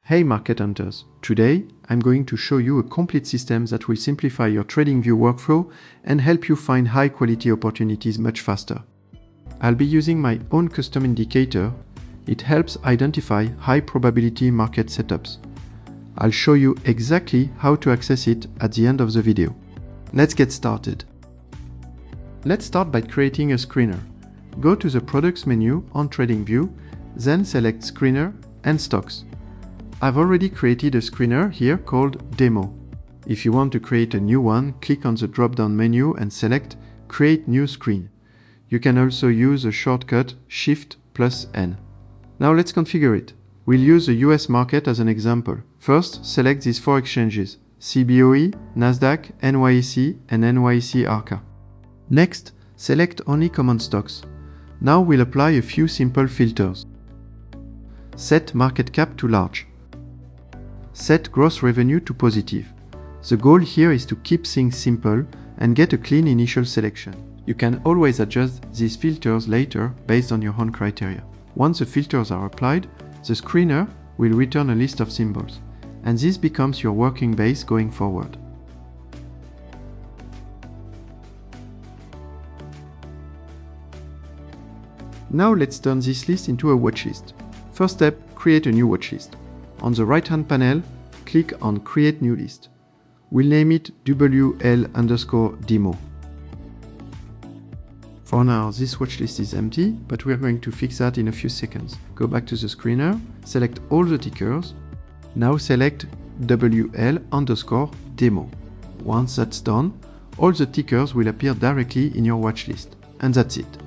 Hey market hunters, today I'm going to show you a complete system that will simplify your TradingView workflow and help you find high quality opportunities much faster. I'll be using my own custom indicator. It helps identify high probability market setups. I'll show you exactly how to access it at the end of the video. Let's get started. Let's start by creating a screener. Go to the Products menu on TradingView, then select Screener and Stocks. I've already created a screener here called Demo. If you want to create a new one, click on the drop-down menu and select Create New Screen. You can also use a shortcut Shift+N. Now let's configure it. We'll use the US market as an example. First, select these 4 exchanges: CBOE, Nasdaq, NYSE, and NYSE Arca. Next, select only common stocks. Now we'll apply a few simple filters. Set market cap to large. Set gross revenue to positive. The goal here is to keep things simple and get a clean initial selection. You can always adjust these filters later based on your own criteria. Once the filters are applied, the screener will return a list of symbols, and this becomes your working base going forward. Now let's turn this list into a watchlist. First step, create a new watchlist. On the right-hand panel, click on Create New List. We'll name it WL_Demo. For now, this watchlist is empty, but we're going to fix that in a few seconds. Go back to the screener, select all the tickers. Now select WL_Demo. Once that's done, all the tickers will appear directly in your watchlist. And that's it.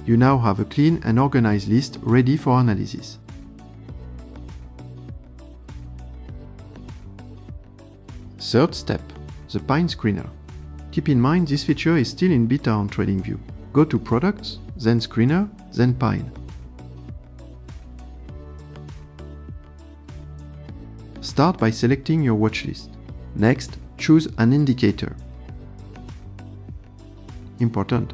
You now have a clean and organized list ready for analysis. Third step, the Pine Screener. Keep in mind this feature is still in beta on TradingView. Go to Products, then Screener, then Pine. Start by selecting your watchlist. Next, choose an indicator. Important.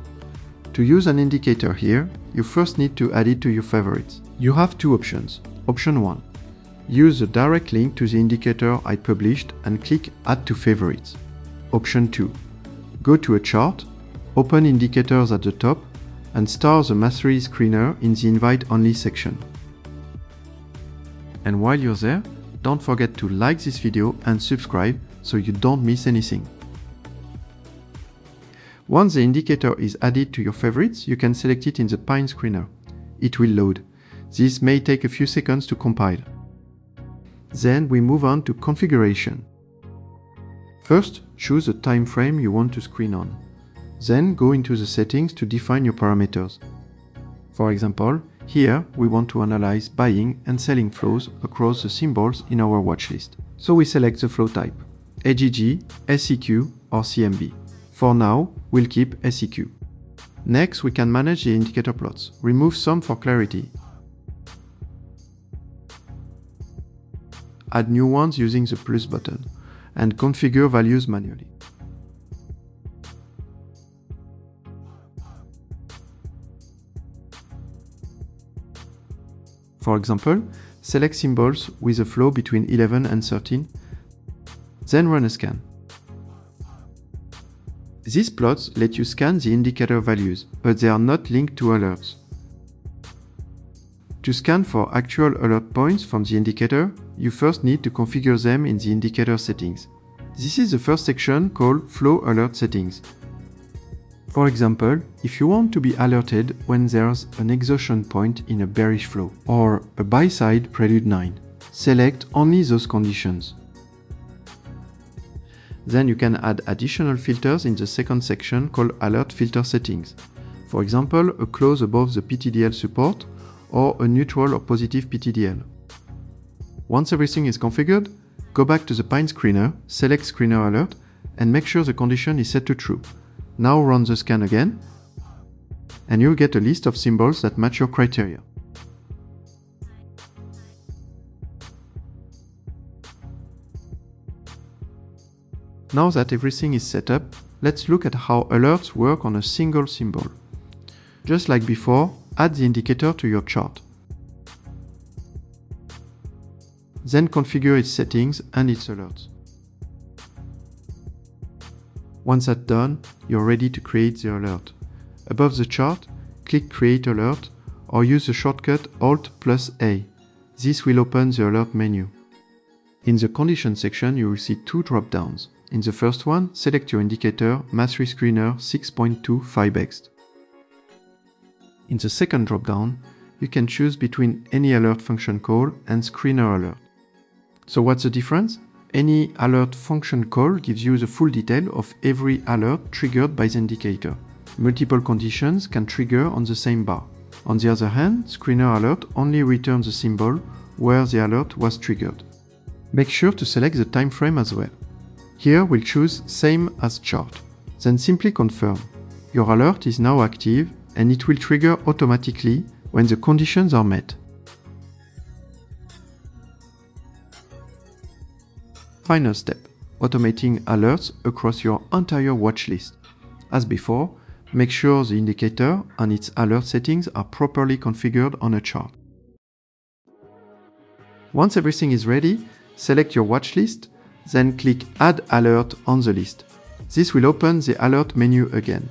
To use an indicator here, you first need to add it to your favorites. You have 2 options. Option 1. Use the direct link to the indicator I published and click Add to Favorites. Option 2. Go to a chart, open Indicators at the top, and star the Mastery Screener in the Invite Only section. And while you're there, don't forget to like this video and subscribe so you don't miss anything. Once the indicator is added to your favorites, you can select it in the Pine Screener. It will load. This may take a few seconds to compile. Then we move on to configuration. First, choose the time frame you want to screen on. Then go into the settings to define your parameters. For example, here we want to analyze buying and selling flows across the symbols in our watchlist. So we select the flow type: AGG, SEQ or CMB. For now, we'll keep SEQ. Next, we can manage the indicator plots. Remove some for clarity. Add new ones using the plus button, and configure values manually. For example, select symbols with a flow between 11 and 13, then run a scan. These plots let you scan the indicator values, but they are not linked to alerts. To scan for actual alert points from the indicator, you first need to configure them in the indicator settings. This is the first section called Flow Alert Settings. For example, if you want to be alerted when there's an exhaustion point in a bearish flow or a buy-side prelude 9, select only those conditions. Then you can add additional filters in the second section called Alert Filter Settings. For example, a close above the PTDL support or a neutral or positive PTDL. Once everything is configured, go back to the Pine Screener, select Screener Alert, and make sure the condition is set to true. Now run the scan again, and you'll get a list of symbols that match your criteria. Now that everything is set up, let's look at how alerts work on a single symbol. Just like before, add the indicator to your chart. then configure its settings and its alerts. Once that's done, you're ready to create the alert. Above the chart, click Create Alert or use the shortcut Alt+A. This will open the alert menu. In the Condition section, you will see two drop-downs. In the first one, select your indicator Mastery Screener 6.2 Fibonacci-based. In the second drop-down, you can choose between any alert function call and screener alert. So what's the difference? Any alert function call gives you the full detail of every alert triggered by the indicator. Multiple conditions can trigger on the same bar. On the other hand, screener alert only returns the symbol where the alert was triggered. Make sure to select the time frame as well. Here we'll choose Same as Chart. Then simply confirm. Your alert is now active and it will trigger automatically when the conditions are met. Final step, automating alerts across your entire watch list. As before, make sure the indicator and its alert settings are properly configured on a chart. Once everything is ready, select your watch list, then click Add Alert on the list. This will open the alert menu again.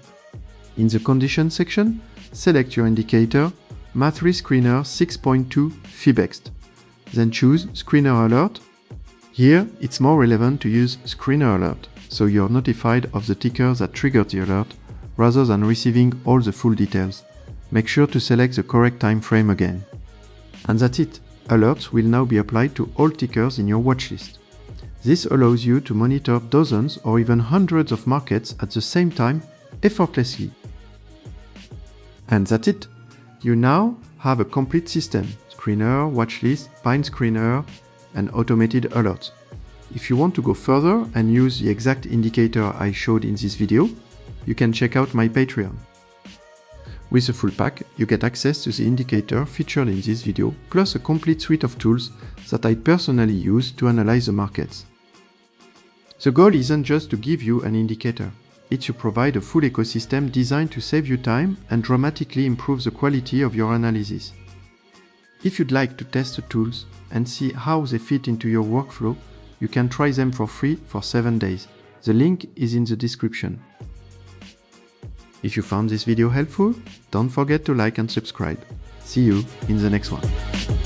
In the Condition section, select your indicator Mastery Screener 6.2 Fibonacci. Then choose Screener Alert. Here, it's more relevant to use Screener Alert, so you're notified of the ticker that triggered the alert, rather than receiving all the full details. Make sure to select the correct time frame again. And that's it. Alerts will now be applied to all tickers in your watch list. This allows you to monitor dozens or even hundreds of markets at the same time effortlessly. And that's it. You now have a complete system: screener, watchlist, bind screener, and automated alerts. If you want to go further and use the exact indicator I showed in this video, you can check out my Patreon. With the full pack, you get access to the indicator featured in this video, plus a complete suite of tools that I personally use to analyze the markets. The goal isn't just to give you an indicator, it's to provide a full ecosystem designed to save you time and dramatically improve the quality of your analysis. If you'd like to test the tools and see how they fit into your workflow, you can try them for free for 7 days. The link is in the description. If you found this video helpful, don't forget to like and subscribe. See you in the next one.